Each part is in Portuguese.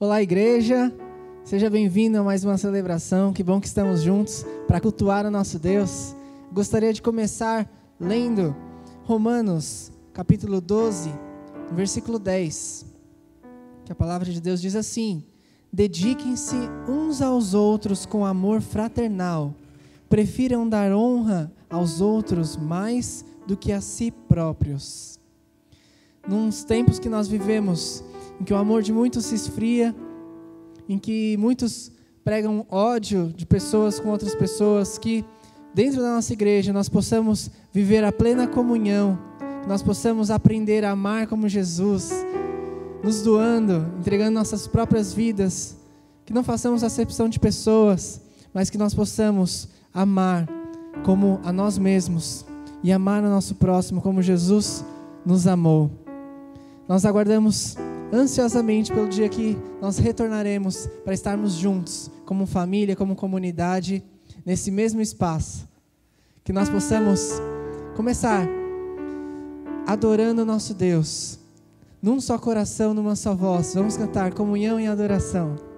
Olá, igreja, seja bem-vindo a mais uma celebração. Que bom que estamos juntos para cultuar o nosso Deus. Gostaria de começar lendo Romanos, capítulo 12, versículo 10, que a palavra de Deus diz assim: dediquem-se uns aos outros com amor fraternal, prefiram dar honra aos outros mais do que a si próprios. Nos tempos que nós vivemos, em que o amor de muitos se esfria, em que muitos pregam ódio de pessoas com outras pessoas, que dentro da nossa igreja nós possamos viver a plena comunhão, que nós possamos aprender a amar como Jesus, nos doando, entregando nossas próprias vidas, que não façamos acepção de pessoas, mas que nós possamos amar como a nós mesmos e amar o nosso próximo como Jesus nos amou. Nós aguardamos ansiosamente pelo dia que nós retornaremos para estarmos juntos, como família, como comunidade, nesse mesmo espaço. Que nós possamos começar adorando o nosso Deus, num só coração, numa só voz. Vamos cantar comunhão e adoração.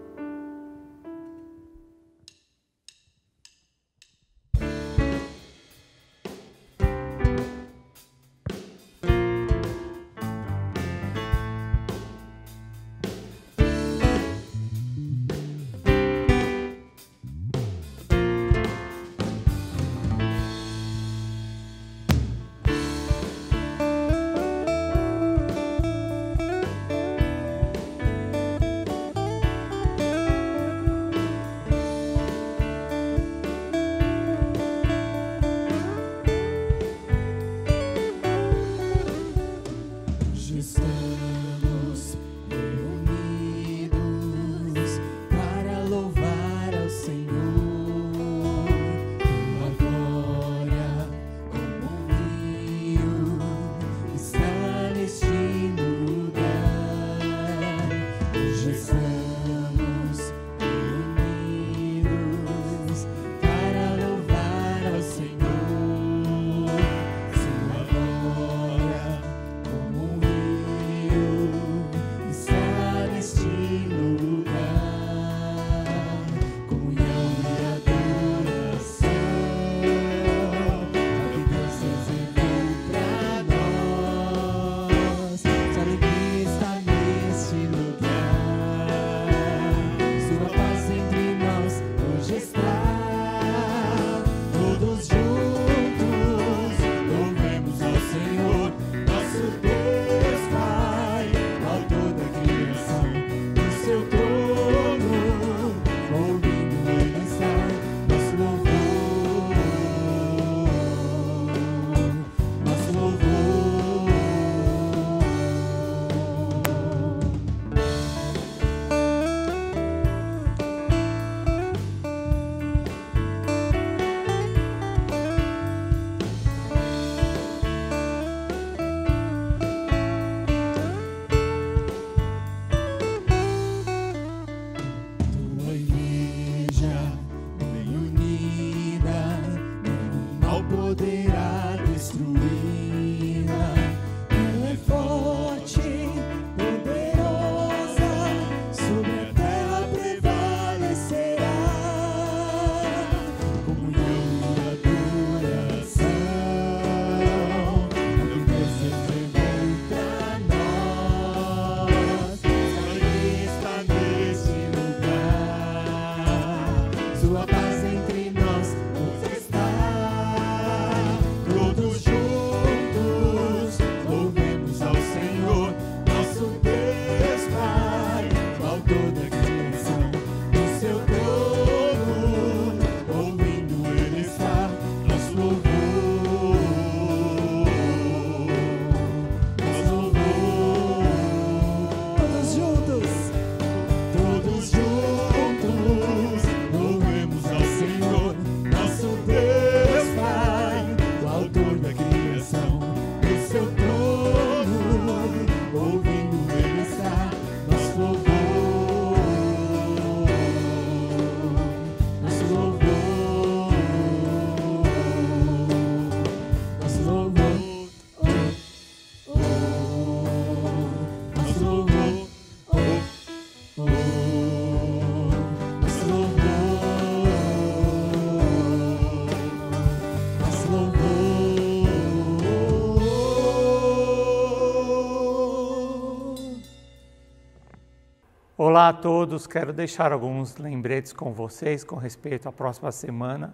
Olá a todos, quero deixar alguns lembretes com vocês com respeito à próxima semana.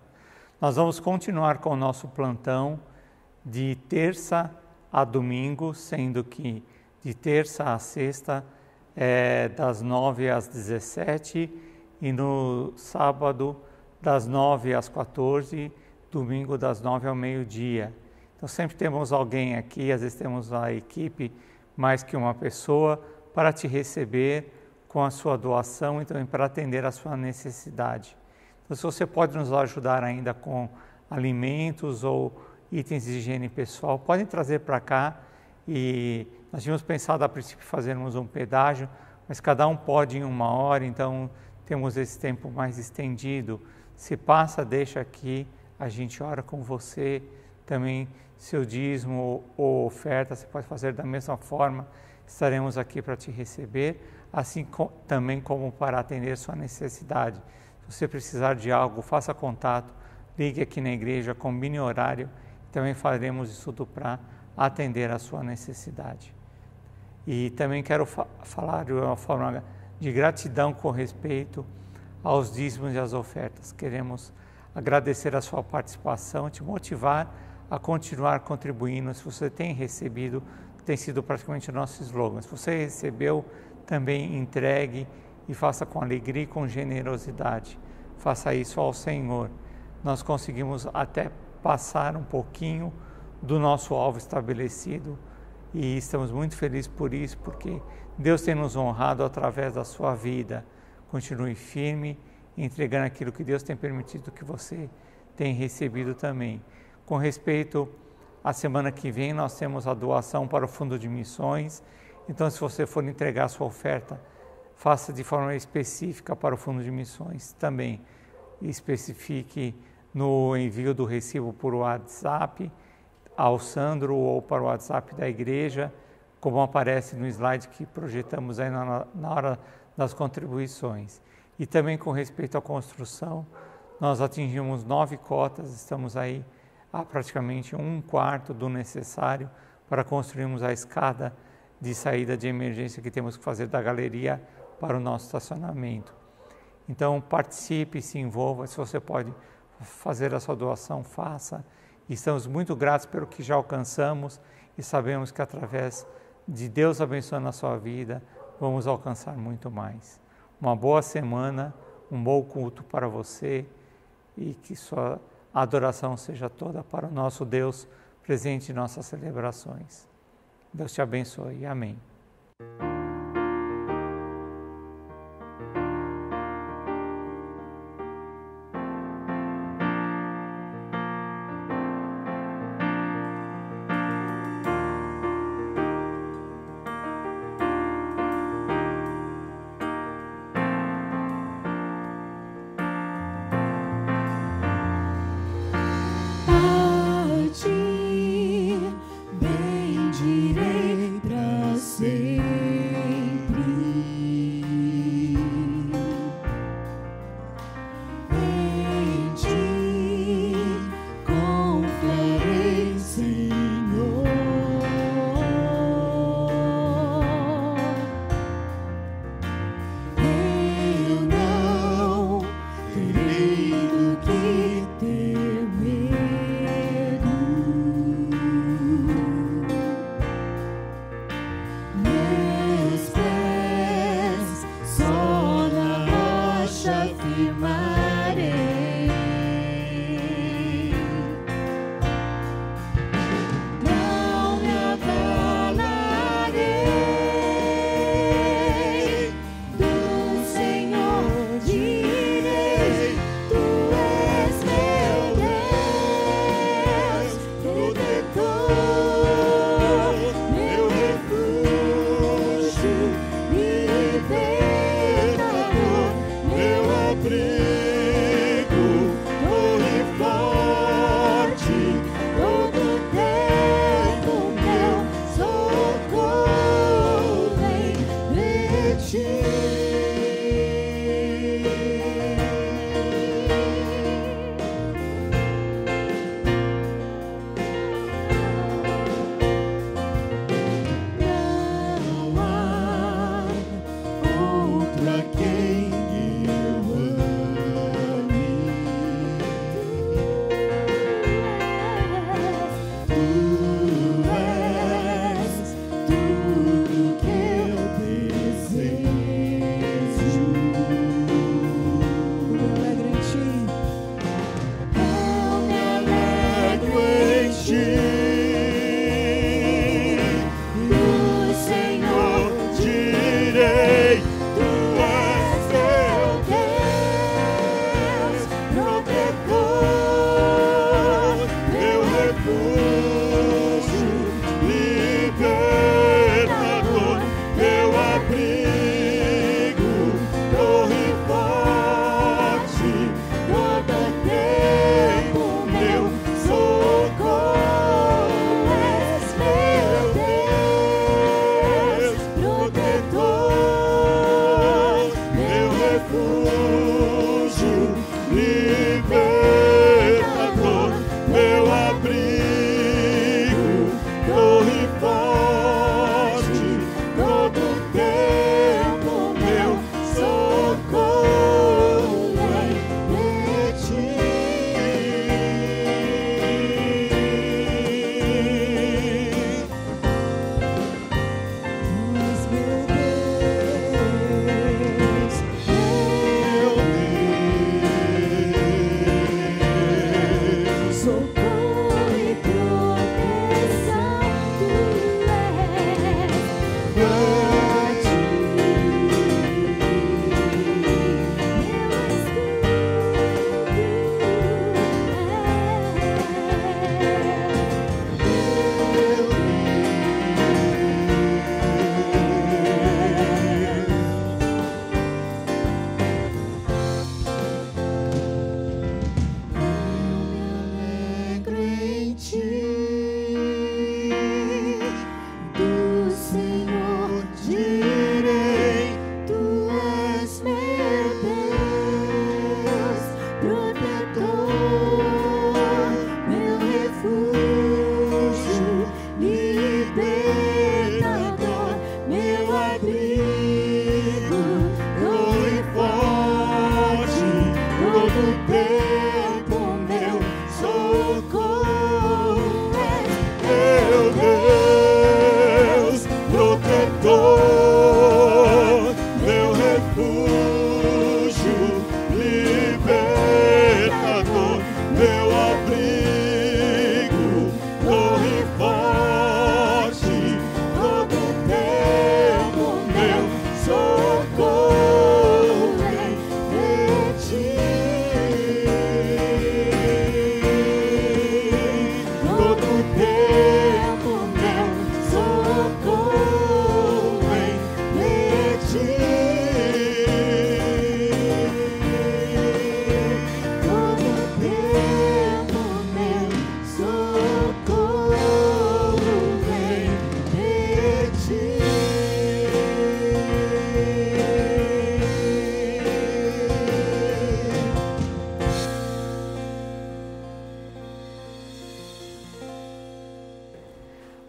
Nós vamos continuar com o nosso plantão de terça a domingo, sendo que de terça a sexta é das 9 às 17 e no sábado das 9 às 14, domingo das 9 ao meio-dia. Então sempre temos alguém aqui, às vezes temos a equipe, mais que uma pessoa, para te receber com a sua doação e também para atender a sua necessidade. Então, se você pode nos ajudar ainda com alimentos ou itens de higiene pessoal, podem trazer para cá. E nós tínhamos pensado a princípio fazermos um pedágio, mas cada um pode em 1 hora, então temos esse tempo mais estendido. Se passa, deixa aqui, a gente ora com você. Também seu dízimo ou oferta, você pode fazer da mesma forma, estaremos aqui para te receber, assim também como para atender sua necessidade. Se você precisar de algo, faça contato, ligue aqui na igreja, combine horário, também faremos isso tudo para atender a sua necessidade. E também quero falar de uma forma de gratidão com respeito aos dízimos e às ofertas. Queremos agradecer a sua participação, te motivar a continuar contribuindo. Se você tem recebido, tem sido praticamente o nosso slogan. Se você recebeu, também entregue e faça com alegria e com generosidade. Faça isso ao Senhor. Nós conseguimos até passar um pouquinho do nosso alvo estabelecido e estamos muito felizes por isso, porque Deus tem nos honrado através da sua vida. Continue firme, entregando aquilo que Deus tem permitido que você tenha recebido também. Com respeito à semana que vem, nós temos a doação para o Fundo de Missões. Então, se você for entregar a sua oferta, faça de forma específica para o Fundo de Missões também. Especifique no envio do recibo por WhatsApp ao Sandro ou para o WhatsApp da igreja, como aparece no slide que projetamos aí na hora das contribuições. E também com respeito à construção, nós atingimos 9 cotas, estamos aí a praticamente 1/4 do necessário para construirmos a escada de saída de emergência que temos que fazer da galeria para o nosso estacionamento. Então participe, se envolva, se você pode fazer a sua doação, faça. Estamos muito gratos pelo que já alcançamos e sabemos que através de Deus abençoando a sua vida, vamos alcançar muito mais. Uma boa semana, um bom culto para você e que sua adoração seja toda para o nosso Deus presente em nossas celebrações. Deus te abençoe. Amém. Bendirei pra sempre.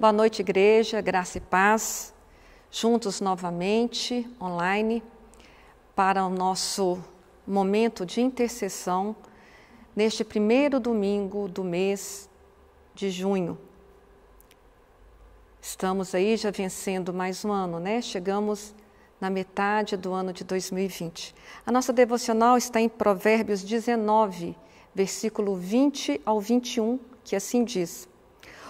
Boa noite, igreja, graça e paz. Juntos novamente, online, para o nosso momento de intercessão, neste primeiro domingo do mês de junho. Estamos aí já vencendo mais um ano, né? Chegamos na metade do ano de 2020. A nossa devocional está em Provérbios 19, versículo 20 ao 21, que assim diz: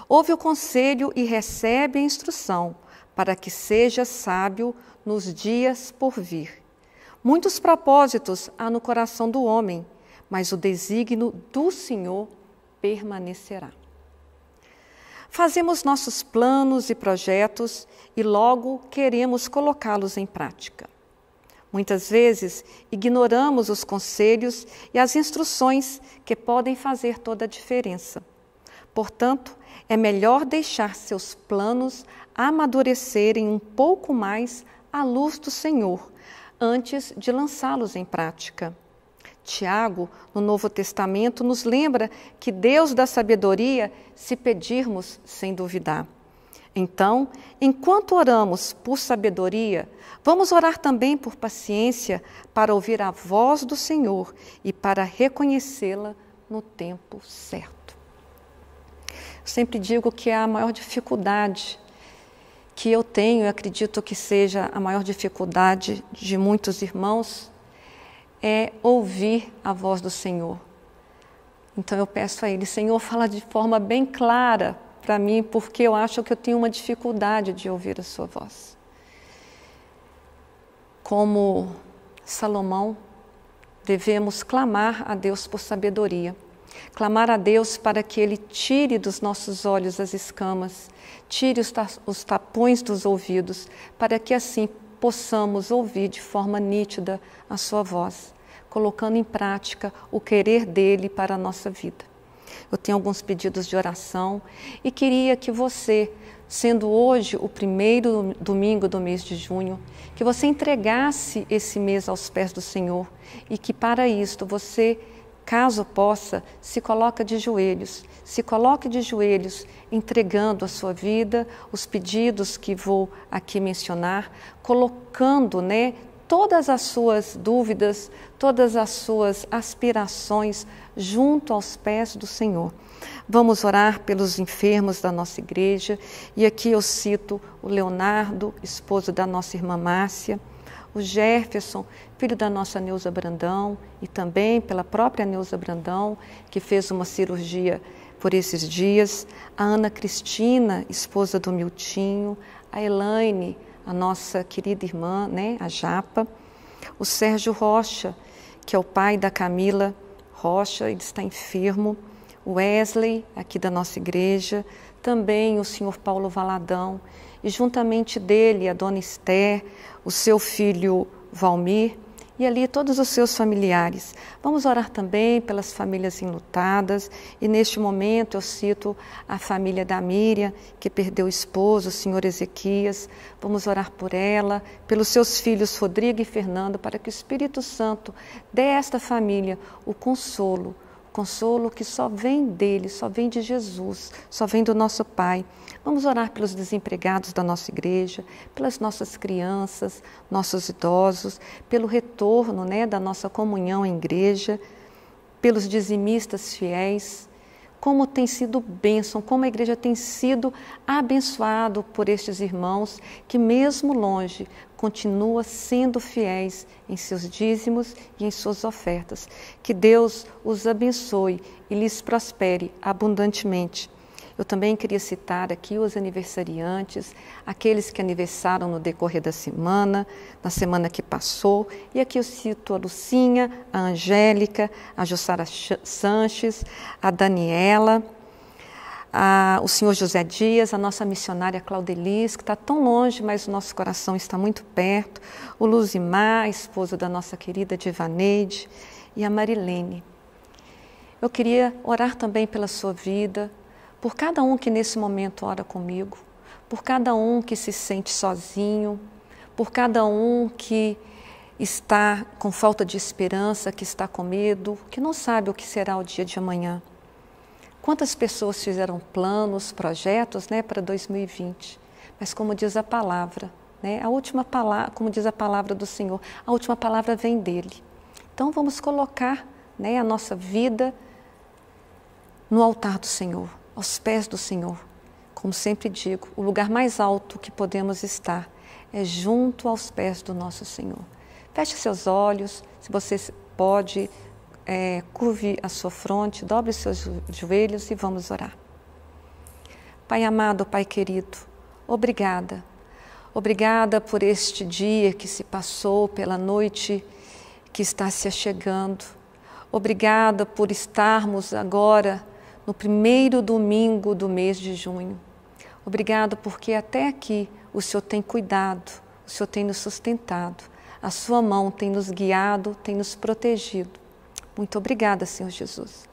Ouve o conselho e recebe a instrução, para que seja sábio nos dias por vir. Muitos propósitos há no coração do homem, mas o desígnio do Senhor permanecerá. Fazemos nossos planos e projetos e logo queremos colocá-los em prática. Muitas vezes ignoramos os conselhos e as instruções que podem fazer toda a diferença. Portanto, é melhor deixar seus planos amadurecerem um pouco mais à luz do Senhor, antes de lançá-los em prática. Tiago, no Novo Testamento, nos lembra que Deus dá sabedoria se pedirmos sem duvidar. Então, enquanto oramos por sabedoria, vamos orar também por paciência para ouvir a voz do Senhor e para reconhecê-la no tempo certo. Eu sempre digo que a maior dificuldade que eu tenho, e acredito que seja a maior dificuldade de muitos irmãos, é ouvir a voz do Senhor. Então eu peço a Ele: Senhor, fala de forma bem clara para mim, porque eu acho que eu tenho uma dificuldade de ouvir a sua voz. Como Salomão, devemos clamar a Deus por sabedoria. Clamar a Deus para que Ele tire dos nossos olhos as escamas, tire os tapões dos ouvidos, para que assim possamos ouvir de forma nítida a sua voz, colocando em prática o querer dele para a nossa vida. Eu tenho alguns pedidos de oração e queria que você, sendo hoje o primeiro domingo do mês de junho, que você entregasse esse mês aos pés do Senhor e que para isto você, caso possa, se coloque de joelhos, entregando a sua vida, os pedidos que vou aqui mencionar, colocando, todas as suas dúvidas, todas as suas aspirações junto aos pés do Senhor. Vamos orar pelos enfermos da nossa igreja, e aqui eu cito o Leonardo, esposo da nossa irmã Márcia, o Jefferson, filho da nossa Neuza Brandão, e também pela própria Neuza Brandão, que fez uma cirurgia por esses dias, a Ana Cristina, esposa do Miltinho, a Elaine, a nossa querida irmã, a Japa, o Sérgio Rocha, que é o pai da Camila Rocha, ele está enfermo, o Wesley, aqui da nossa igreja, também o senhor Paulo Valadão, e juntamente dele a dona Esther, o seu filho Valmir, e ali todos os seus familiares. Vamos orar também pelas famílias enlutadas, e neste momento eu cito a família da Miriam, que perdeu o esposo, o senhor Ezequias. Vamos orar por ela, pelos seus filhos Rodrigo e Fernando, para que o Espírito Santo dê a esta família o consolo que só vem dele, só vem de Jesus, só vem do nosso Pai. Vamos orar pelos desempregados da nossa igreja, pelas nossas crianças, nossos idosos, pelo retorno da nossa comunhão em igreja, pelos dizimistas fiéis. Como tem sido bênção, como a igreja tem sido abençoado por estes irmãos que mesmo longe continua sendo fiéis em seus dízimos e em suas ofertas. Que Deus os abençoe e lhes prospere abundantemente. Eu também queria citar aqui os aniversariantes, aqueles que aniversaram no decorrer da semana, na semana que passou. E aqui eu cito a Lucinha, a Angélica, a Jussara Sanches, a Daniela, o senhor José Dias, a nossa missionária Claudelis, que está tão longe, mas o nosso coração está muito perto, o Luzimar, esposo da nossa querida Divaneide, e a Marilene. Eu queria orar também pela sua vida, por cada um que nesse momento ora comigo, por cada um que se sente sozinho, por cada um que está com falta de esperança, que está com medo, que não sabe o que será o dia de amanhã. Quantas pessoas fizeram planos, projetos, né, para 2020? Mas como diz a palavra, né, a última palavra, como diz a palavra do Senhor, a última palavra vem dele. Então vamos colocar, né, a nossa vida no altar do Senhor, aos pés do Senhor. Como sempre digo, o lugar mais alto que podemos estar é junto aos pés do nosso Senhor. Feche seus olhos, se você pode, curve a sua fronte, dobre os seus joelhos e vamos orar. Pai amado, Pai querido, obrigada. Obrigada por este dia que se passou, pela noite que está se achegando. Obrigada por estarmos agora no primeiro domingo do mês de junho. Obrigado porque até aqui o Senhor tem cuidado, o Senhor tem nos sustentado, a sua mão tem nos guiado, tem nos protegido. Muito obrigada, Senhor Jesus.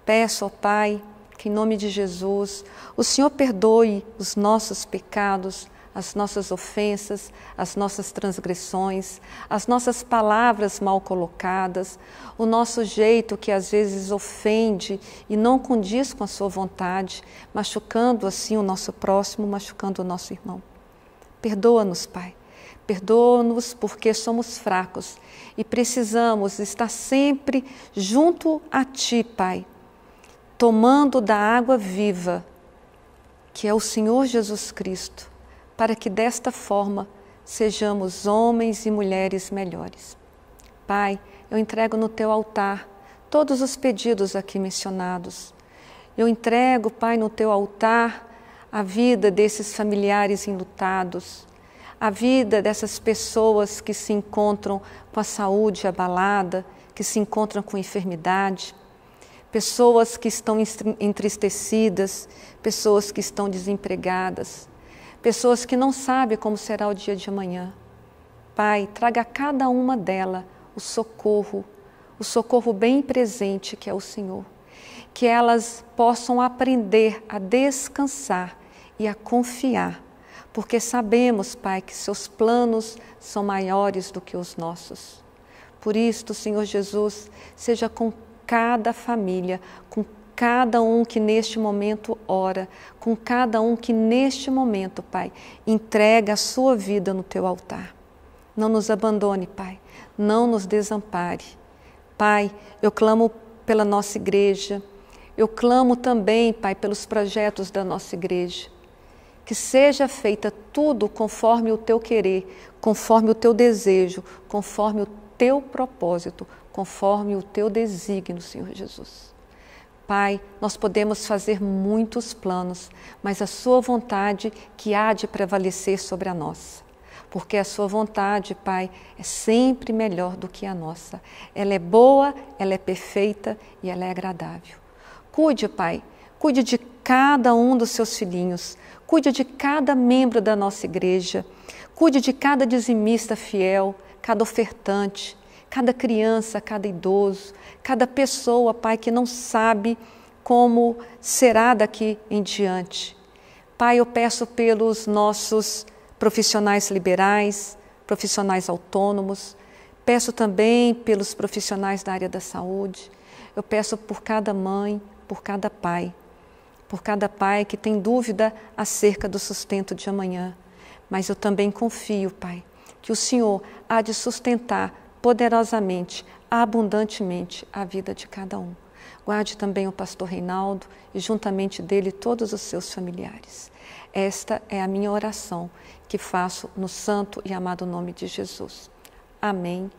Peço ao Pai que em nome de Jesus o Senhor perdoe os nossos pecados, as nossas ofensas, as nossas transgressões, as nossas palavras mal colocadas, o nosso jeito que às vezes ofende e não condiz com a sua vontade, machucando assim o nosso próximo, machucando o nosso irmão. Perdoa-nos, Pai. Perdoa-nos porque somos fracos e precisamos estar sempre junto a Ti, Pai, tomando da água viva, que é o Senhor Jesus Cristo, para que desta forma sejamos homens e mulheres melhores. Pai, eu entrego no Teu altar todos os pedidos aqui mencionados. Eu entrego, Pai, no Teu altar a vida desses familiares enlutados, a vida dessas pessoas que se encontram com a saúde abalada, que se encontram com enfermidade, pessoas que estão entristecidas, pessoas que estão desempregadas, pessoas que não sabem como será o dia de amanhã. Pai, traga a cada uma delas o socorro bem presente que é o Senhor. Que elas possam aprender a descansar e a confiar, porque sabemos, Pai, que seus planos são maiores do que os nossos. Por isso, Senhor Jesus, seja com cada família, com cada um que neste momento ora, com cada um que neste momento, Pai, entrega a sua vida no Teu altar. Não nos abandone, Pai, não nos desampare. Pai, eu clamo pela nossa igreja, eu clamo também, Pai, pelos projetos da nossa igreja. Que seja feita tudo conforme o Teu querer, conforme o Teu desejo, conforme o Teu propósito, conforme o Teu desígnio, Senhor Jesus. Pai, nós podemos fazer muitos planos, mas a Sua vontade que há de prevalecer sobre a nossa. Porque a Sua vontade, Pai, é sempre melhor do que a nossa. Ela é boa, ela é perfeita e ela é agradável. Cuide, Pai, cuide de cada um dos Seus filhinhos, cuide de cada membro da nossa igreja, cuide de cada dizimista fiel, cada ofertante, cada criança, cada idoso, cada pessoa, Pai, que não sabe como será daqui em diante. Pai, eu peço pelos nossos profissionais liberais, profissionais autônomos, peço também pelos profissionais da área da saúde, eu peço por cada mãe, por cada pai que tem dúvida acerca do sustento de amanhã. Mas eu também confio, Pai, que o Senhor há de sustentar poderosamente, abundantemente a vida de cada um. Guarde também o pastor Reinaldo e juntamente dele todos os seus familiares. Esta é a minha oração que faço no santo e amado nome de Jesus. Amém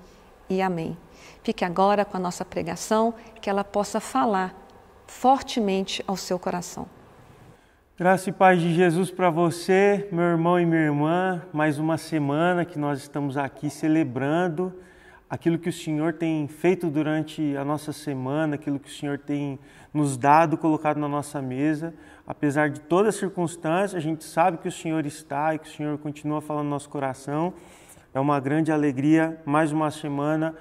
e amém. Fique agora com a nossa pregação, que ela possa falar fortemente ao seu coração. Graça e paz de Jesus para você, meu irmão e minha irmã. Mais uma semana que nós estamos aqui celebrando aquilo que o Senhor tem feito durante a nossa semana, aquilo que o Senhor tem nos dado, colocado na nossa mesa. Apesar de todas as circunstâncias, a gente sabe que o Senhor está e que o Senhor continua falando no nosso coração. É uma grande alegria, mais uma semana,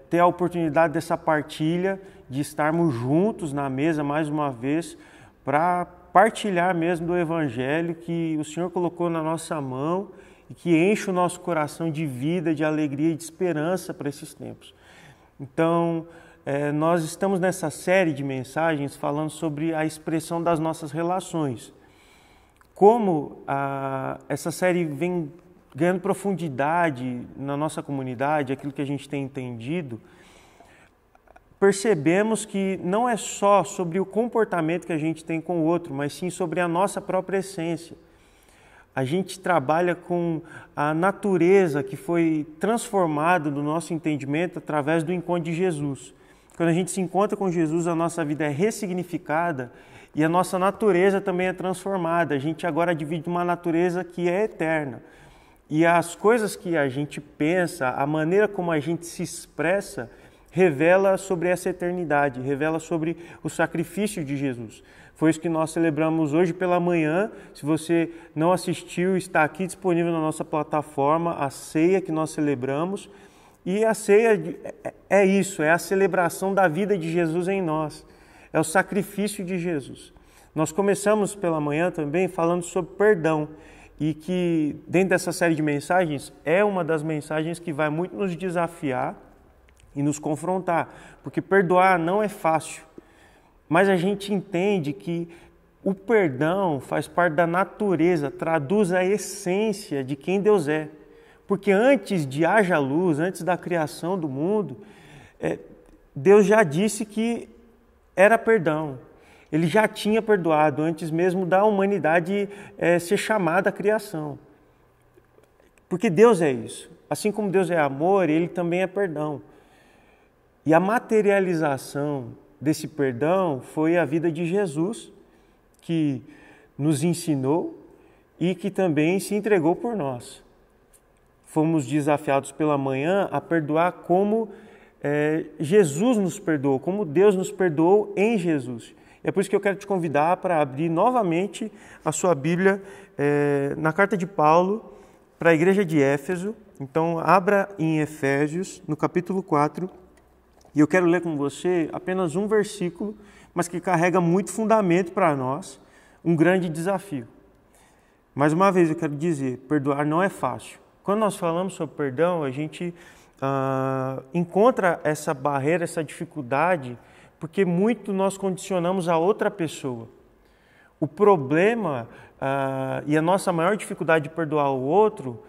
ter a oportunidade dessa partilha, de estarmos juntos na mesa mais uma vez, para partilhar mesmo do Evangelho que o Senhor colocou na nossa mão e que enche o nosso coração de vida, de alegria e de esperança para esses tempos. Então, nós estamos nessa série de mensagens falando sobre a expressão das nossas relações. Como essa série vem ganhando profundidade na nossa comunidade, aquilo que a gente tem entendido, percebemos que não é só sobre o comportamento que a gente tem com o outro, mas sim sobre a nossa própria essência. A gente trabalha com a natureza que foi transformada no nosso entendimento através do encontro de Jesus. Quando a gente se encontra com Jesus, a nossa vida é ressignificada e a nossa natureza também é transformada. A gente agora divide uma natureza que é eterna. E as coisas que a gente pensa, a maneira como a gente se expressa, revela sobre essa eternidade, revela sobre o sacrifício de Jesus. Foi isso que nós celebramos hoje pela manhã. Se você não assistiu, está aqui disponível na nossa plataforma a ceia que nós celebramos. E a ceia é isso, é a celebração da vida de Jesus em nós. É o sacrifício de Jesus. Nós começamos pela manhã também falando sobre perdão. E que dentro dessa série de mensagens é uma das mensagens que vai muito nos desafiar e nos confrontar, porque perdoar não é fácil, mas a gente entende que o perdão faz parte da natureza, traduz a essência de quem Deus é, porque antes de haja luz, antes da criação do mundo, Deus já disse que era perdão, Ele já tinha perdoado antes mesmo da humanidade ser chamada à criação, porque Deus é isso, assim como Deus é amor, Ele também é perdão. E a materialização desse perdão foi a vida de Jesus, que nos ensinou e que também se entregou por nós. Fomos desafiados pela manhã a perdoar como Jesus nos perdoou, como Deus nos perdoou em Jesus. É por isso que eu quero te convidar para abrir novamente a sua Bíblia na carta de Paulo para a igreja de Éfeso. Então, abra em Efésios, no capítulo 4. E eu quero ler com você apenas um versículo, mas que carrega muito fundamento para nós, um grande desafio. Mais uma vez eu quero dizer, perdoar não é fácil. Quando nós falamos sobre perdão, a gente encontra essa barreira, essa dificuldade, porque muito nós condicionamos a outra pessoa. O problema e a nossa maior dificuldade de perdoar o outro,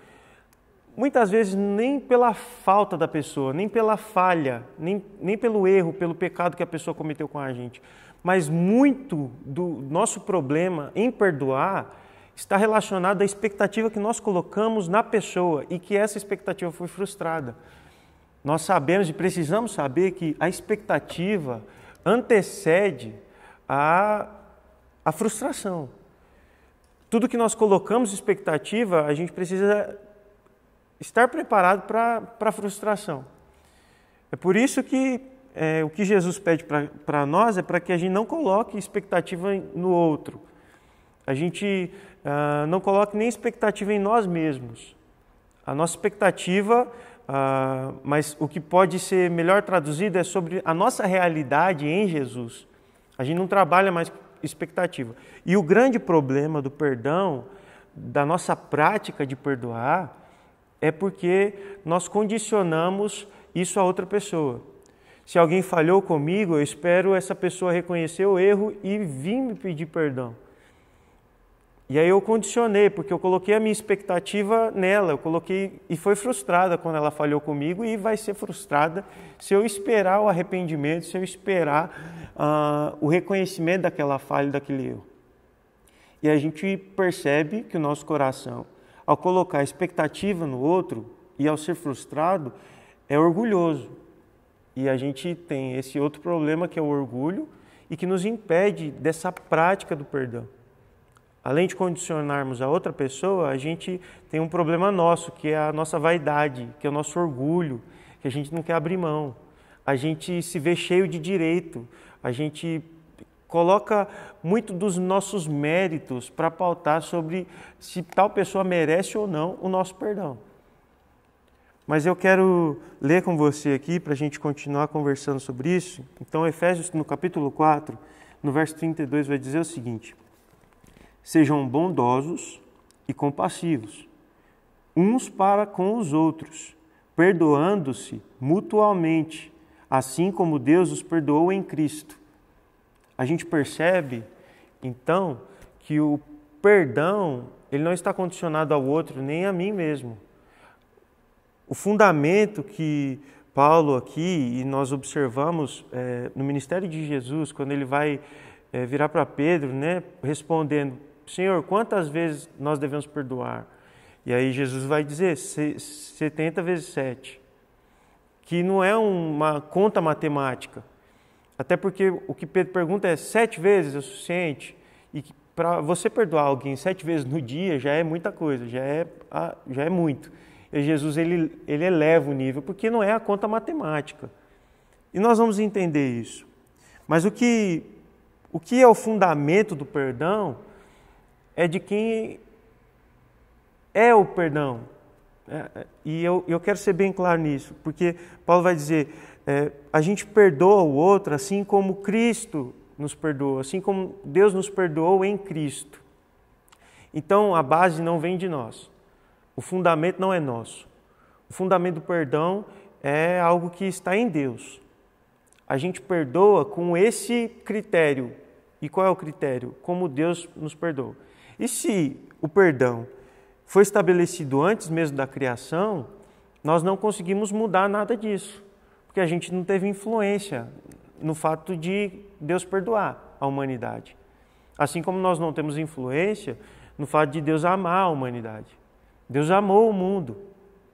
muitas vezes nem pela falta da pessoa, nem pela falha, nem pelo erro, pelo pecado que a pessoa cometeu com a gente, mas muito do nosso problema em perdoar está relacionado à expectativa que nós colocamos na pessoa e que essa expectativa foi frustrada. Nós sabemos e precisamos saber que a expectativa antecede a frustração. Tudo que nós colocamos expectativa, a gente precisa estar preparado para a frustração. É por isso que o que Jesus pede para nós é para que a gente não coloque expectativa no outro. A gente não coloque nem expectativa em nós mesmos. A nossa expectativa, mas o que pode ser melhor traduzido é sobre a nossa realidade em Jesus. A gente não trabalha mais expectativa. E o grande problema do perdão, da nossa prática de perdoar, é porque nós condicionamos isso a outra pessoa. Se alguém falhou comigo, eu espero essa pessoa reconhecer o erro e vir me pedir perdão. E aí eu condicionei, porque eu coloquei a minha expectativa nela, e foi frustrada quando ela falhou comigo e vai ser frustrada se eu esperar o arrependimento, se eu esperar o reconhecimento daquela falha, daquele erro. E a gente percebe que o nosso coração, ao colocar expectativa no outro e ao ser frustrado, é orgulhoso. E a gente tem esse outro problema que é o orgulho e que nos impede dessa prática do perdão. Além de condicionarmos a outra pessoa, a gente tem um problema nosso, que é a nossa vaidade, que é o nosso orgulho, que a gente não quer abrir mão. A gente se vê cheio de direito, a gente coloca muito dos nossos méritos para pautar sobre se tal pessoa merece ou não o nosso perdão. Mas eu quero ler com você aqui para a gente continuar conversando sobre isso. Então, Efésios, no capítulo 4, no verso 32, vai dizer o seguinte: sejam bondosos e compassivos, uns para com os outros, perdoando-se mutuamente, assim como Deus os perdoou em Cristo. A gente percebe, então, que o perdão, ele não está condicionado ao outro, nem a mim mesmo. O fundamento que Paulo aqui, e nós observamos no ministério de Jesus, quando ele vai virar para Pedro, né, respondendo, Senhor, quantas vezes nós devemos perdoar? E aí Jesus vai dizer 70 vezes 7, que não é uma conta matemática. Até porque o que Pedro pergunta é 7 vezes é o suficiente? E para você perdoar alguém 7 vezes no dia já é muita coisa, já é muito. E Jesus ele eleva o nível, porque não é a conta matemática. E nós vamos entender isso. Mas o que é o fundamento do perdão é de quem é o perdão. E eu quero ser bem claro nisso, porque Paulo vai dizer, a gente perdoa o outro assim como Cristo nos perdoa, assim como Deus nos perdoou em Cristo. Então a base não vem de nós. O fundamento não é nosso. O fundamento do perdão é algo que está em Deus. A gente perdoa com esse critério. E qual é o critério? Como Deus nos perdoa. E se o perdão foi estabelecido antes mesmo da criação, nós não conseguimos mudar nada disso. Porque a gente não teve influência no fato de Deus perdoar a humanidade. Assim como nós não temos influência no fato de Deus amar a humanidade. Deus amou o mundo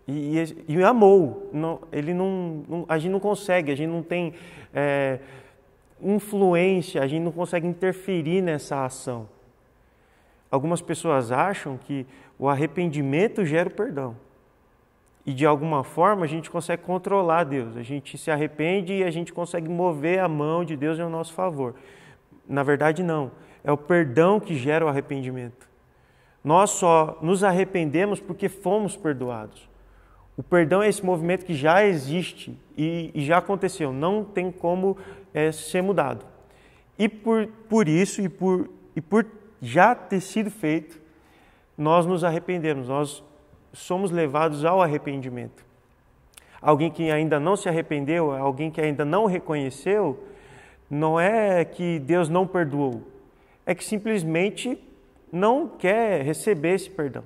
e amou. A gente não consegue, a gente não tem influência, a gente não consegue interferir nessa ação. Algumas pessoas acham que o arrependimento gera o perdão. E de alguma forma a gente consegue controlar Deus. A gente se arrepende e a gente consegue mover a mão de Deus em nosso favor. Na verdade, não. É o perdão que gera o arrependimento. Nós só nos arrependemos porque fomos perdoados. O perdão é esse movimento que já existe e já aconteceu, não tem como ser mudado. E por isso, e por já ter sido feito, nós nos arrependemos, nós somos levados ao arrependimento. Alguém que ainda não se arrependeu, alguém que ainda não reconheceu, não é que Deus não perdoou, é que simplesmente não quer receber esse perdão.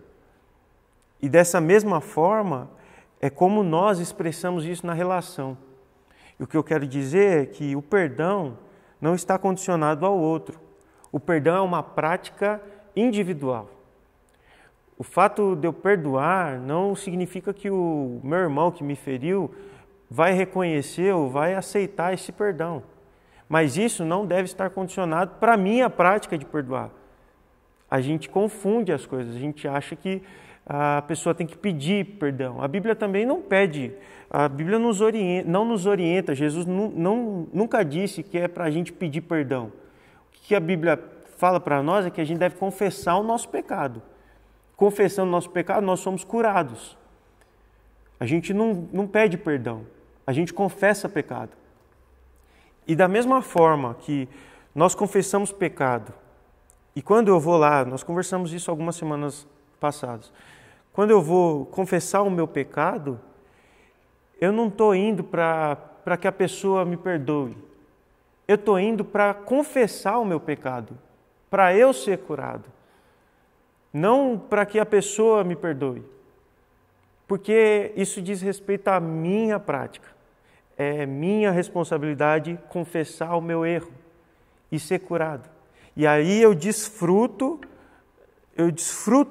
E dessa mesma forma, é como nós expressamos isso na relação. E o que eu quero dizer é que o perdão não está condicionado ao outro. O perdão é uma prática individual. O fato de eu perdoar não significa que o meu irmão que me feriu vai reconhecer ou vai aceitar esse perdão. Mas isso não deve estar condicionado para a minha prática de perdoar. A gente confunde as coisas, a gente acha que a pessoa tem que pedir perdão. A Bíblia também não pede, a Bíblia não nos orienta. Jesus nunca disse que é para a gente pedir perdão. O que a Bíblia fala para nós é que a gente deve confessar o nosso pecado. Confessando o nosso pecado, nós somos curados. A gente não pede perdão, a gente confessa pecado. E da mesma forma que nós confessamos pecado, e quando eu vou lá, nós conversamos isso algumas semanas passadas, quando eu vou confessar o meu pecado, eu não estou indo para que a pessoa me perdoe. Eu estou indo para confessar o meu pecado, para eu ser curado. Não para que a pessoa me perdoe. Porque isso diz respeito à minha prática. É minha responsabilidade confessar o meu erro e ser curado. E aí eu desfruto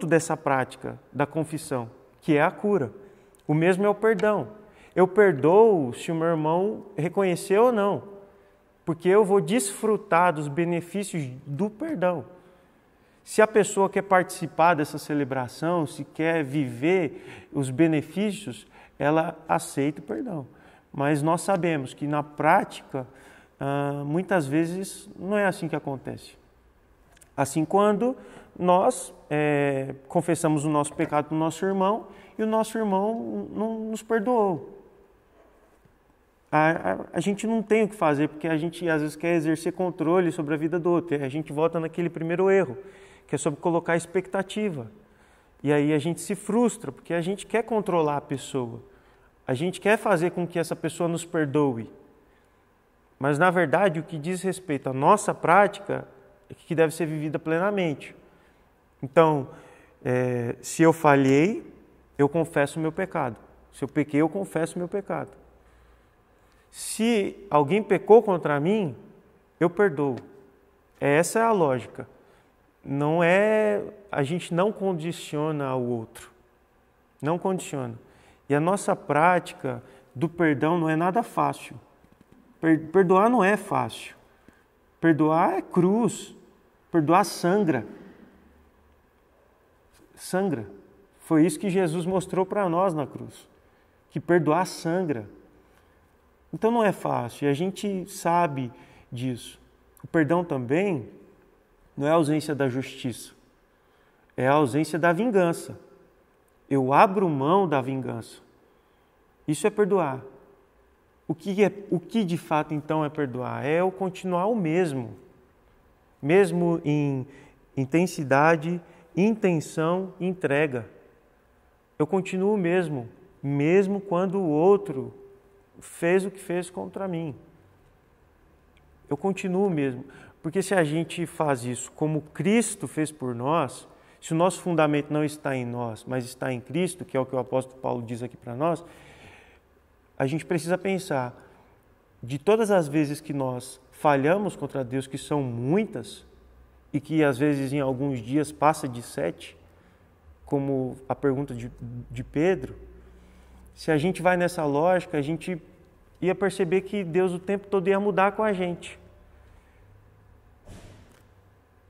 dessa prática da confissão, que é a cura. O mesmo é o perdão. Eu perdoo se o meu irmão reconheceu ou não, porque eu vou desfrutar dos benefícios do perdão. Se a pessoa quer participar dessa celebração, se quer viver os benefícios, ela aceita o perdão. Mas nós sabemos que na prática, muitas vezes não é assim que acontece. Assim, quando nós confessamos o nosso pecado para o nosso irmão e o nosso irmão não nos perdoou. A gente não tem o que fazer, porque a gente às vezes quer exercer controle sobre a vida do outro. A gente volta naquele primeiro erro, que é sobre colocar expectativa. E aí a gente se frustra, porque a gente quer controlar a pessoa. A gente quer fazer com que essa pessoa nos perdoe. Mas, na verdade, o que diz respeito à nossa prática é que deve ser vivida plenamente. Então, se eu falhei, eu confesso o meu pecado. Se eu pequei, eu confesso o meu pecado. Se alguém pecou contra mim, eu perdoo. Essa é a lógica. A gente não condiciona ao outro. Não condiciona. E a nossa prática do perdão não é nada fácil. Perdoar não é fácil. Perdoar é cruz. Perdoar sangra. Sangra. Foi isso que Jesus mostrou para nós na cruz. Que perdoar sangra. Então não é fácil. E a gente sabe disso. O perdão também não é a ausência da justiça. É a ausência da vingança. Eu abro mão da vingança. Isso é perdoar. O que de fato então é perdoar? É eu continuar o mesmo. Mesmo em intensidade, intenção e entrega. Eu continuo o mesmo. Mesmo quando o outro fez o que fez contra mim. Eu continuo mesmo. Porque se a gente faz isso como Cristo fez por nós, se o nosso fundamento não está em nós, mas está em Cristo, que é o que o apóstolo Paulo diz aqui para nós, a gente precisa pensar de todas as vezes que nós falhamos contra Deus, que são muitas, e que às vezes em alguns dias passa de 7, como a pergunta de Pedro, se a gente vai nessa lógica, a gente ia perceber que Deus o tempo todo ia mudar com a gente.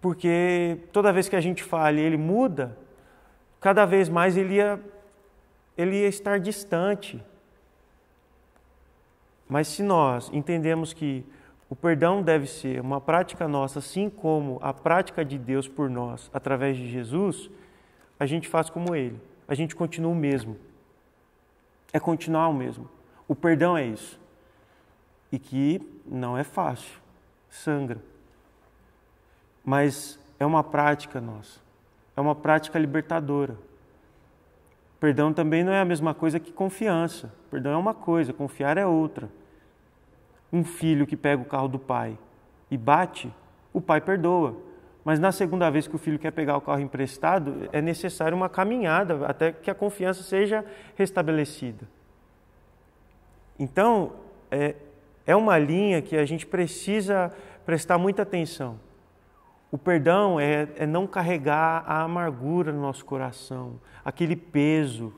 Porque toda vez que a gente falha e Ele muda, cada vez mais Ele ia estar distante. Mas se nós entendemos que o perdão deve ser uma prática nossa, assim como a prática de Deus por nós, através de Jesus, a gente faz como Ele. A gente continua o mesmo. É continuar o mesmo. O perdão é isso. E que não é fácil. Sangra. Mas é uma prática nossa. É uma prática libertadora. Perdão também não é a mesma coisa que confiança. Perdão é uma coisa, confiar é outra. Um filho que pega o carro do pai e bate, o pai perdoa. Mas na segunda vez que o filho quer pegar o carro emprestado, é necessário uma caminhada até que a confiança seja restabelecida. Então, é uma linha que a gente precisa prestar muita atenção. O perdão é não carregar a amargura no nosso coração, aquele peso,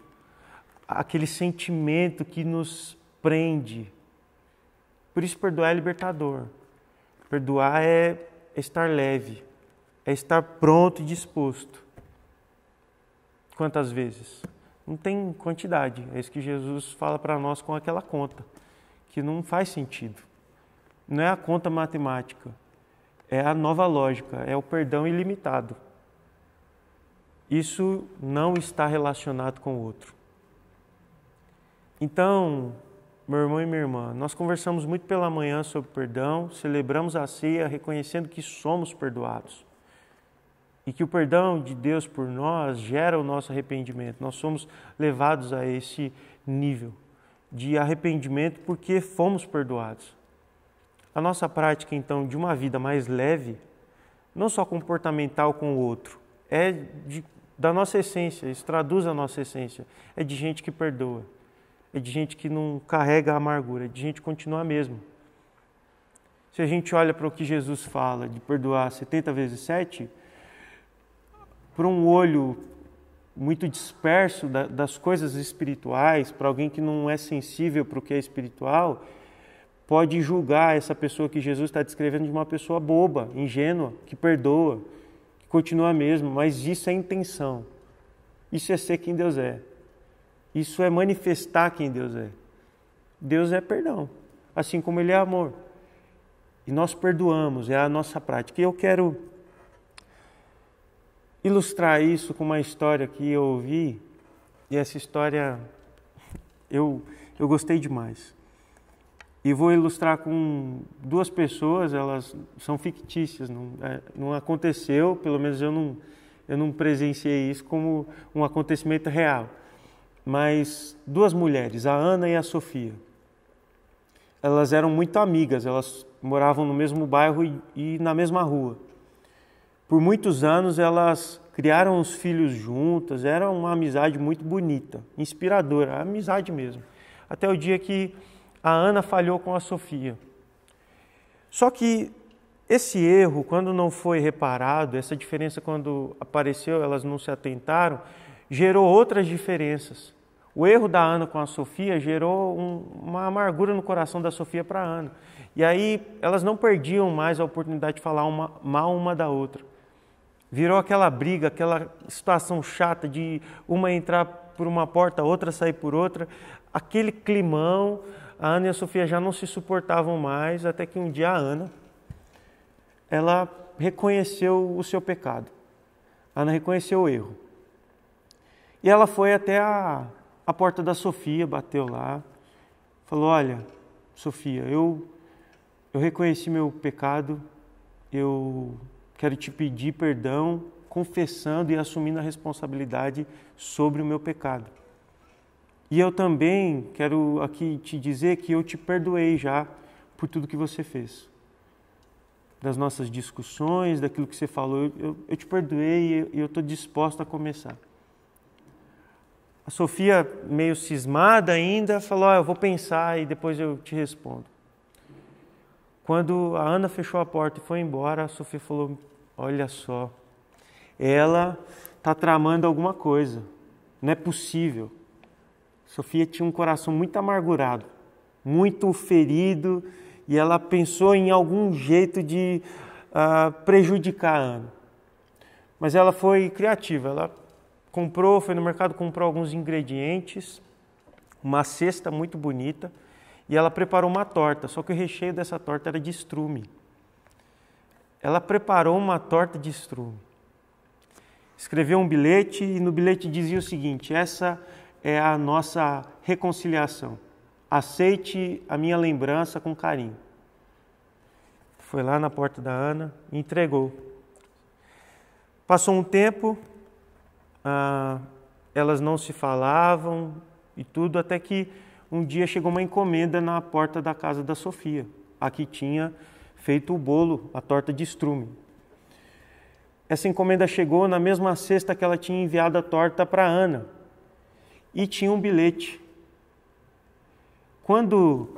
aquele sentimento que nos prende. Por isso, perdoar é libertador. Perdoar é estar leve, é estar pronto e disposto. Quantas vezes? Não tem quantidade. É isso que Jesus fala para nós com aquela conta, que não faz sentido. Não é a conta matemática. É a nova lógica, é o perdão ilimitado. Isso não está relacionado com o outro. Então, meu irmão e minha irmã, nós conversamos muito pela manhã sobre perdão, celebramos a ceia reconhecendo que somos perdoados. E que o perdão de Deus por nós gera o nosso arrependimento. Nós somos levados a esse nível de arrependimento porque fomos perdoados. A nossa prática, então, de uma vida mais leve, não só comportamental com o outro, da nossa essência, isso traduz a nossa essência. É de gente que perdoa, é de gente que não carrega a amargura, é de gente que continua mesmo. Se a gente olha para o que Jesus fala de perdoar 70 vezes 7, para um olho muito disperso das coisas espirituais, para alguém que não é sensível para o que é espiritual, pode julgar essa pessoa que Jesus está descrevendo de uma pessoa boba, ingênua, que perdoa, que continua mesmo, mas isso é intenção. Isso é ser quem Deus é. Isso é manifestar quem Deus é. Deus é perdão, assim como Ele é amor. E nós perdoamos, é a nossa prática. E eu quero ilustrar isso com uma história que eu ouvi, e essa história eu gostei demais. E vou ilustrar com duas pessoas, elas são fictícias, não aconteceu, pelo menos eu não presenciei isso como um acontecimento real. Mas duas mulheres, a Ana e a Sofia. elas eram muito amigas, elas moravam no mesmo bairro e na mesma rua. Por muitos anos elas criaram os filhos juntas, era uma amizade muito bonita, inspiradora, amizade mesmo. Até o dia que a Ana falhou com a Sofia. Só que esse erro, quando não foi reparado, essa diferença quando apareceu, elas não se atentaram, gerou outras diferenças. O erro da Ana com a Sofia gerou uma amargura no coração da Sofia para a Ana. E aí elas não perdiam mais a oportunidade de falar mal uma da outra. Virou aquela briga, aquela situação chata de uma entrar por uma porta, a outra sair por outra. Aquele climão, a Ana e a Sofia já não se suportavam mais, até que um dia a Ana, ela reconheceu o seu pecado. A Ana reconheceu o erro. E ela foi até a porta da Sofia, bateu lá, falou: olha, Sofia, eu reconheci meu pecado, eu quero te pedir perdão, confessando e assumindo a responsabilidade sobre o meu pecado. E eu também quero aqui te dizer que eu te perdoei já por tudo que você fez. Das nossas discussões, daquilo que você falou, eu te perdoei e eu estou disposta a começar. A Sofia, meio cismada ainda, falou: eu vou pensar e depois eu te respondo. Quando a Ana fechou a porta e foi embora, a Sofia falou: olha só, ela está tramando alguma coisa, não é possível. Sofia tinha um coração muito amargurado, muito ferido, e ela pensou em algum jeito de prejudicar a Ana. Mas ela foi criativa, ela foi no mercado, comprou alguns ingredientes, uma cesta muito bonita, e ela preparou uma torta, só que o recheio dessa torta era de estrume. Ela preparou uma torta de estrume. Escreveu um bilhete e no bilhete dizia o seguinte: essa é a nossa reconciliação. Aceite a minha lembrança com carinho. Foi lá na porta da Ana e entregou. Passou um tempo, elas não se falavam e tudo, até que um dia chegou uma encomenda na porta da casa da Sofia. A que tinha feito o bolo, a torta de estrume. Essa encomenda chegou na mesma cesta que ela tinha enviado a torta para Ana. E tinha um bilhete. Quando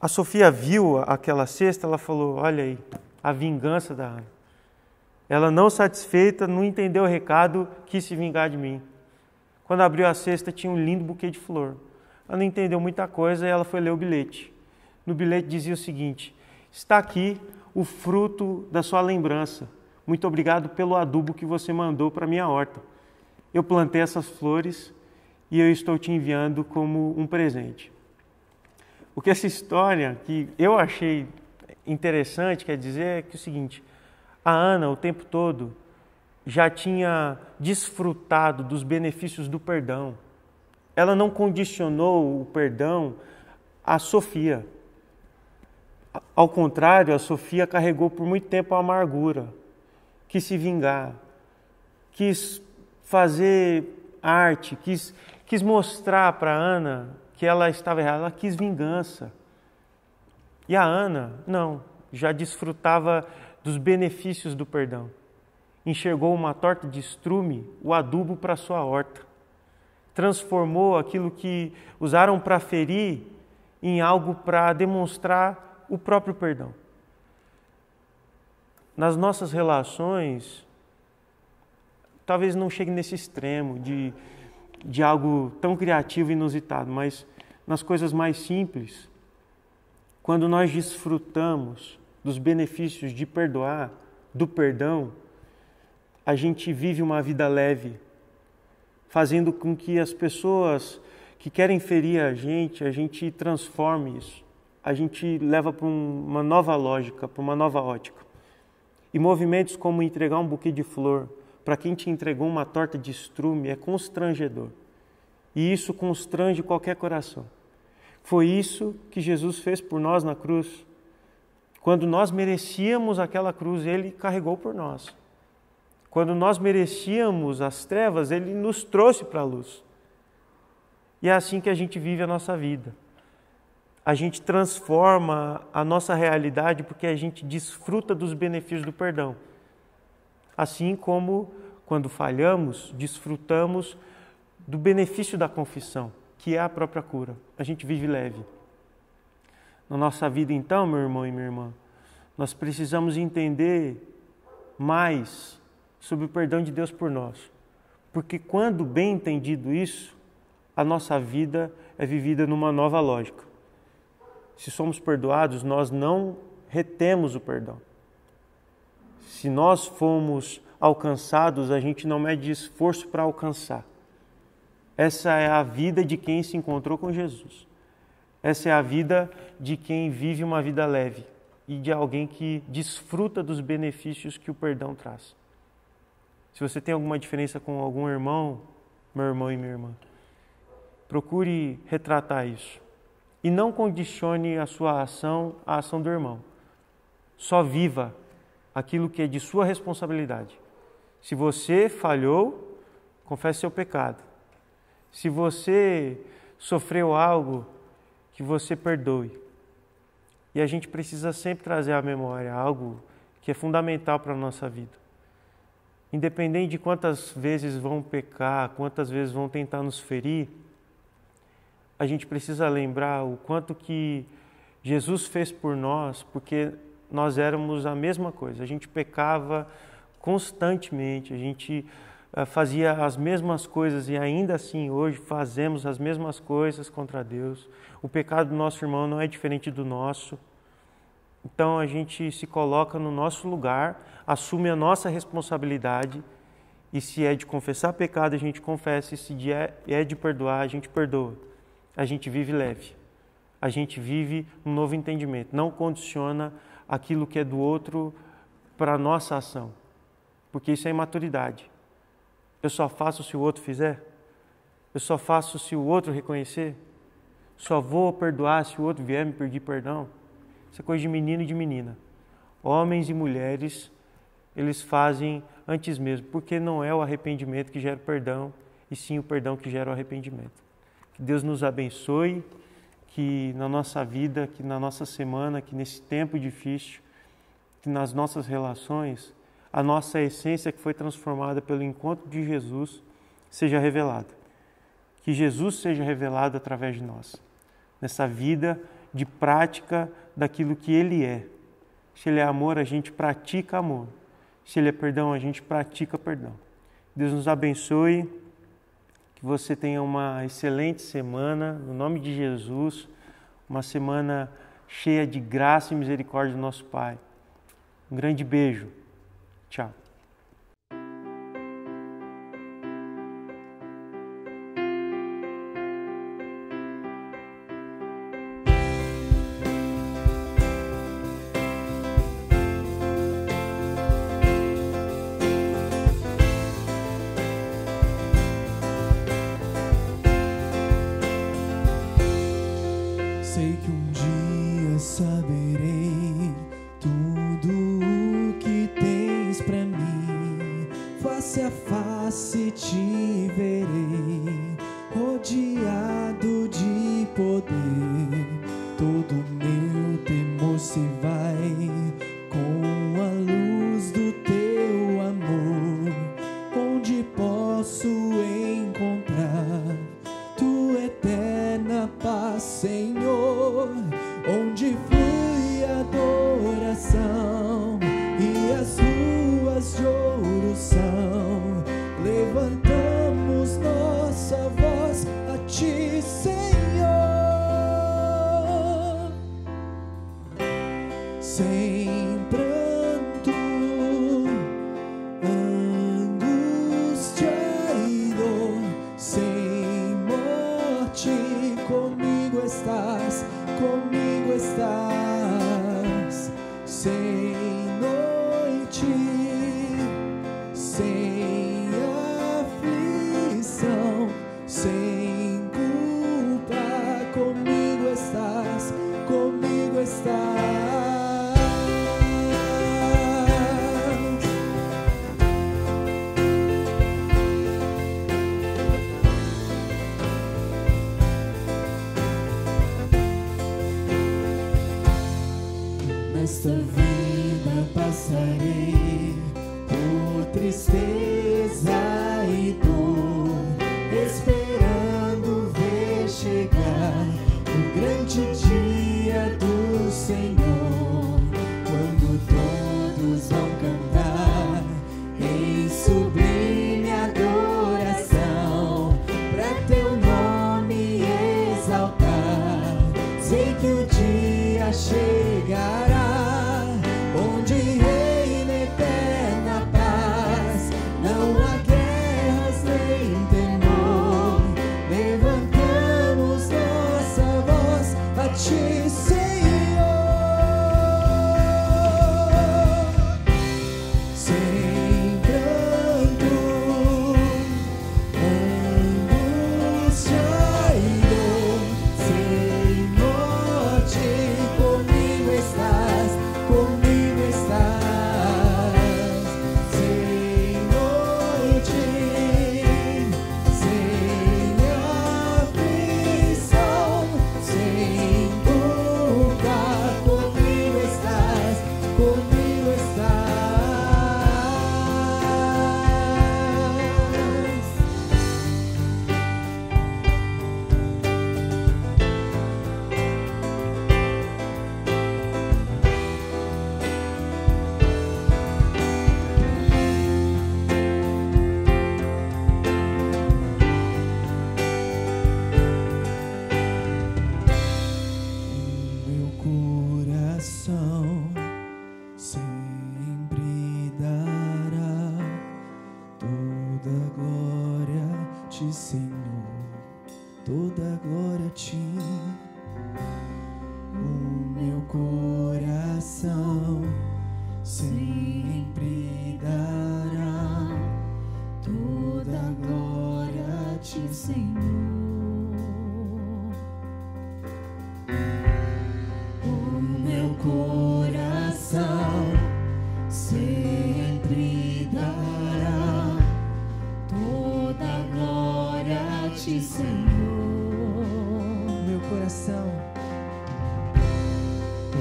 a Sofia viu aquela cesta, ela falou: olha aí, a vingança da Ana. Ela, não satisfeita, não entendeu o recado, quis se vingar de mim. Quando abriu a cesta, tinha um lindo buquê de flor. Ela não entendeu muita coisa e ela foi ler o bilhete. No bilhete dizia o seguinte: está aqui o fruto da sua lembrança. Muito obrigado pelo adubo que você mandou para a minha horta. Eu plantei essas flores e eu estou te enviando como um presente. O que essa história, que eu achei interessante, quer dizer é que é o seguinte: a Ana, o tempo todo, já tinha desfrutado dos benefícios do perdão. Ela não condicionou o perdão à Sofia. Ao contrário, a Sofia carregou por muito tempo a amargura, quis se vingar, quis fazer arte, quis mostrar para Ana que ela estava errada, ela quis vingança. E a Ana, não, já desfrutava dos benefícios do perdão. Enxergou uma torta de estrume, o adubo para sua horta. Transformou aquilo que usaram para ferir em algo para demonstrar o próprio perdão. Nas nossas relações, talvez não chegue nesse extremo de algo tão criativo e inusitado, mas nas coisas mais simples, quando nós desfrutamos dos benefícios de perdoar, do perdão, a gente vive uma vida leve, fazendo com que as pessoas que querem ferir a gente transforme isso. A gente leva para uma nova lógica, para uma nova ótica. E movimentos como entregar um buquê de flor para quem te entregou uma torta de estrume é constrangedor. E isso constrange qualquer coração. Foi isso que Jesus fez por nós na cruz. Quando nós merecíamos aquela cruz, Ele carregou por nós. Quando nós merecíamos as trevas, Ele nos trouxe para a luz. E é assim que a gente vive a nossa vida. a gente transforma a nossa realidade porque a gente desfruta dos benefícios do perdão. Assim como, quando falhamos, desfrutamos do benefício da confissão, que é a própria cura. A gente vive leve. Na nossa vida, então, meu irmão e minha irmã, nós precisamos entender mais sobre o perdão de Deus por nós. Porque quando bem entendido isso, a nossa vida é vivida numa nova lógica. Se somos perdoados, nós não retemos o perdão. Se nós fomos alcançados, a gente não mede esforço para alcançar. Essa é a vida de quem se encontrou com Jesus. Essa é a vida de quem vive uma vida leve e de alguém que desfruta dos benefícios que o perdão traz. Se você tem alguma diferença com algum irmão, meu irmão e minha irmã, procure retratar isso. E não condicione a sua ação à ação do irmão. Só viva aquilo que é de sua responsabilidade. Se você falhou, confesse seu pecado. Se você sofreu algo, que você perdoe. E a gente precisa sempre trazer à memória algo que é fundamental para a nossa vida. Independente de quantas vezes vão pecar, quantas vezes vão tentar nos ferir, a gente precisa lembrar o quanto que Jesus fez por nós, porque nós éramos a mesma coisa. A gente pecava constantemente, a gente fazia as mesmas coisas e ainda assim hoje fazemos as mesmas coisas contra Deus. O pecado do nosso irmão não é diferente do nosso. Então a gente se coloca no nosso lugar, assume a nossa responsabilidade e se é de confessar pecado, a gente confessa, e se é de perdoar, a gente perdoa. A gente vive leve, a gente vive um novo entendimento, não condiciona aquilo que é do outro para a nossa ação, porque isso é imaturidade. Eu só faço se o outro fizer, eu só faço se o outro reconhecer, só vou perdoar se o outro vier me pedir perdão. Isso é coisa de menino e de menina. Homens e mulheres, eles fazem antes mesmo, porque não é o arrependimento que gera o perdão, e sim o perdão que gera o arrependimento. Que Deus nos abençoe, que na nossa vida, que na nossa semana, que nesse tempo difícil, que nas nossas relações, a nossa essência que foi transformada pelo encontro de Jesus seja revelada. Que Jesus seja revelado através de nós, nessa vida de prática daquilo que Ele é. Se Ele é amor, a gente pratica amor. Se Ele é perdão, a gente pratica perdão. Deus nos abençoe. Que você tenha uma excelente semana, no nome de Jesus, uma semana cheia de graça e misericórdia do nosso Pai. Um grande beijo. Tchau. Sei que um dia saberei tudo o que tens pra mim. Face a face te verei, rodeado de poder. Todo meu temor se vai com a luz do teu amor. Onde posso encontrar tua eterna paz, Senhor? Onde flui a adoração e as ruas de ouro são. Levantamos nossa voz a ti, Senhor. Sem pranto, angústia e dor, sem morte, comigo estás, comigo estás. Sem noite, sem aflição, sem culpa, comigo estás, comigo estás. Nesta vida passarei por tristeza e dor, esperando ver chegar o grande dia do Senhor, quando todos vão cantar em sublime adoração, pra teu nome exaltar. Sei que o dia chegará, onde reina eterna paz, não há guerras nem temor. Levantamos nossa voz a ti, Senhor, sem pranto, angústia e dor, sem morte, comigo estás, sem noite, sem aflição, sem culpa, comigo estás, comigo estás. Meu coração sempre dará toda glória a ti, Senhor, toda glória a ti. O meu coração sempre dará toda glória a ti, Senhor. O meu coração sempre dará toda glória a ti, Senhor. Meu coração, o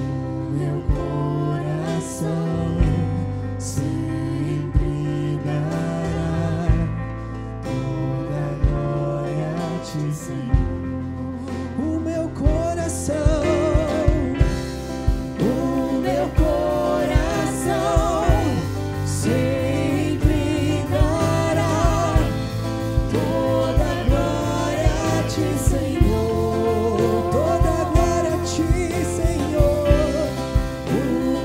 meu coração sempre dará toda glória a ti, Senhor. O meu coração, o meu coração sempre dará toda glória a ti, Senhor, toda glória a ti, Senhor. O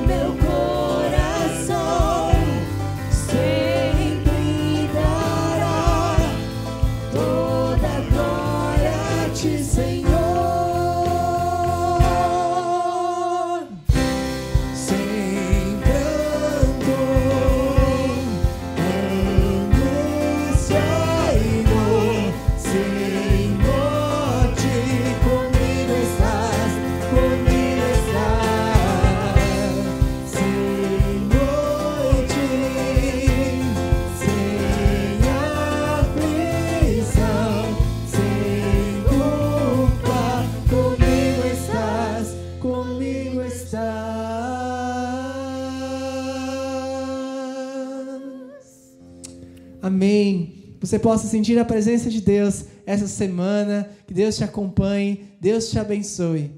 meu coração sempre dará toda glória a ti, Senhor. Sem pranto, angústia e dor, sem morte, comigo estás, sem noite, sem aflição, sem culpa, comigo estás, comigo estás. Amém. Você possa sentir a presença de Deus essa semana, que Deus te acompanhe, Deus te abençoe.